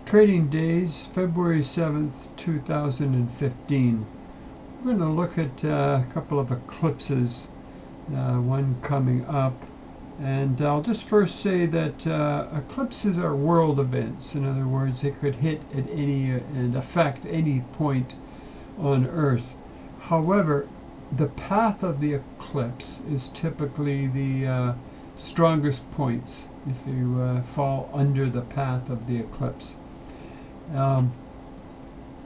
Trading days, February 7th, 2015. We're going to look at a couple of eclipses, one coming up. And I'll just first say that eclipses are world events. In other words, they could hit at any and affect any point on Earth. However, the path of the eclipse is typically the strongest points if you fall under the path of the eclipse.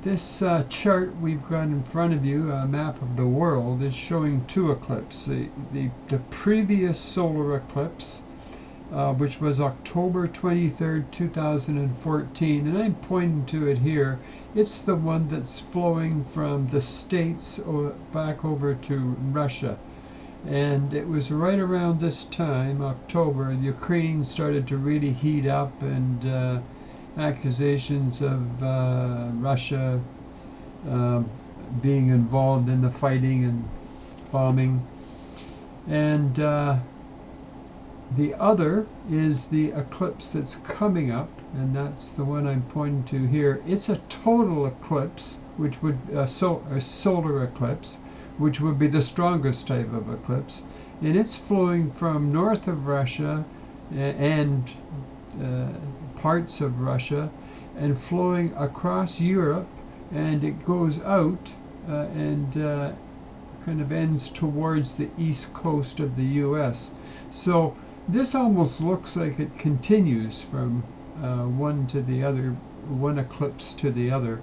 This chart we've got in front of you, a map of the world, is showing two eclipses. The previous solar eclipse, which was October 23rd, 2014, and I'm pointing to it here. It's the one that's flowing from the States back over to Russia. And it was right around this time, October, Ukraine started to really heat up, and accusations of Russia being involved in the fighting and bombing. And the other is the eclipse that's coming up, and that's the one I'm pointing to here. It's a total eclipse, which would a solar eclipse, which would be the strongest type of eclipse, and it's flowing from north of Russia and parts of Russia, and flowing across Europe, and it goes out and kind of ends towards the east coast of the US. So this almost looks like it continues from one to the other, one eclipse to the other,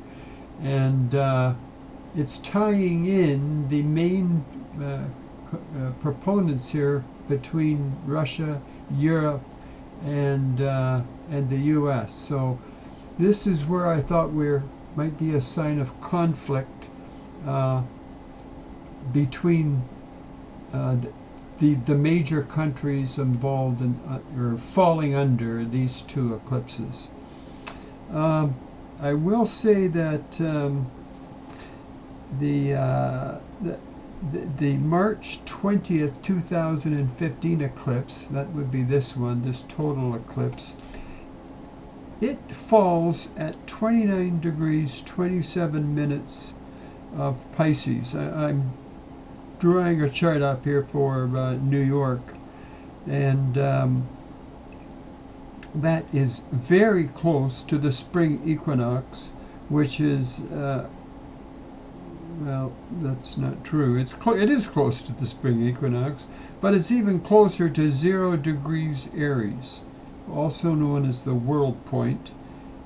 and it's tying in the main proponents here between Russia, Europe, and the U.S. So this is where I thought might be a sign of conflict between the major countries involved in or falling under these two eclipses. I will say that the March 20th, 2015 eclipse, that would be this one, this total eclipse, it falls at 29 degrees 27 minutes of Pisces. I'm drawing a chart up here for New York, and that is very close to the spring equinox, which is well, that's not true. It is close to the spring equinox, but it's even closer to 0 degrees Aries, also known as the world point.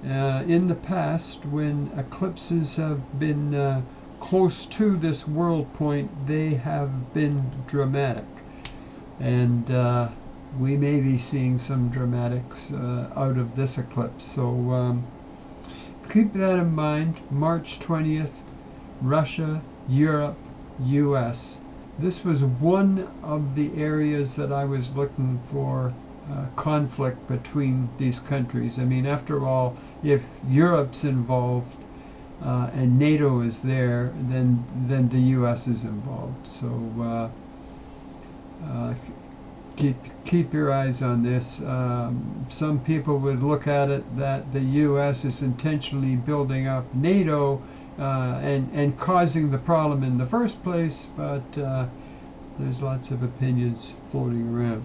In the past, when eclipses have been close to this world point, they have been dramatic. And we may be seeing some dramatics out of this eclipse. So keep that in mind. March 20th. Russia, Europe, US. This was one of the areas that I was looking for conflict between these countries. I mean, after all, if Europe's involved and NATO is there, then the US is involved. So keep your eyes on this. Some people would look at it that the US is intentionally building up NATO and causing the problem in the first place, but there's lots of opinions floating around.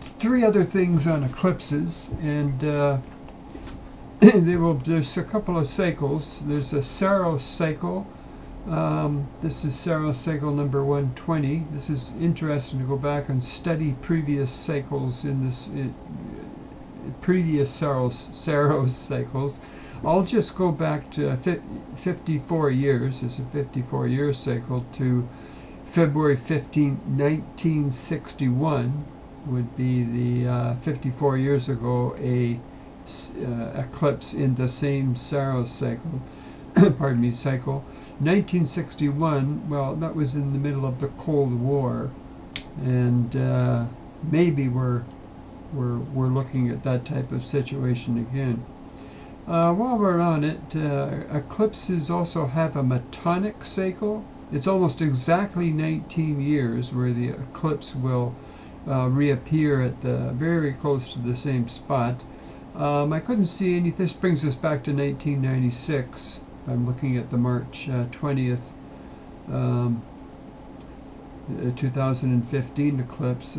Three other things on eclipses, and there's a couple of cycles. There's a Saros cycle. This is Saros cycle number 120. This is interesting to go back and study previous cycles in this. Previous Saros cycles. I'll just go back to 54 years. It's a 54-year cycle to February 15, 1961 would be the 54 years ago a eclipse in the same Saros cycle. Pardon me, cycle. 1961. Well, that was in the middle of the Cold War, and maybe we're looking at that type of situation again. While we're on it, eclipses also have a metonic cycle. It's almost exactly 19 years where the eclipse will reappear at very close to the same spot. I couldn't see any. This brings us back to 1996. I'm looking at the March 20th, 2015 eclipse.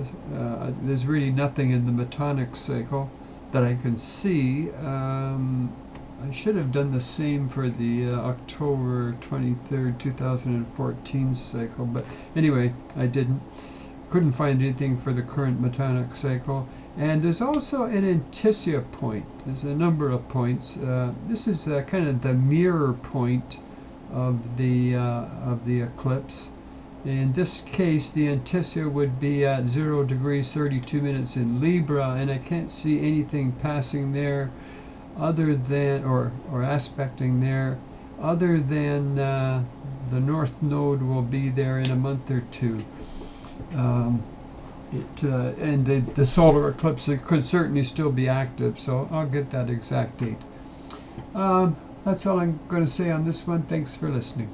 There's really nothing in the Metonic cycle that I can see. I should have done the same for the October 23rd, 2014 cycle, but anyway, I didn't. Couldn't find anything for the current Metonic cycle. And there's also an Antissia point. There's a number of points. This is kind of the mirror point of the eclipse. In this case, the Antissia would be at 0 degrees 32 minutes in Libra, and I can't see anything passing there other than, or aspecting there, other than the North Node will be there in a month or two. And the solar eclipse, it could certainly still be active, so I'll get that exact date. That's all I'm going to say on this one. Thanks for listening.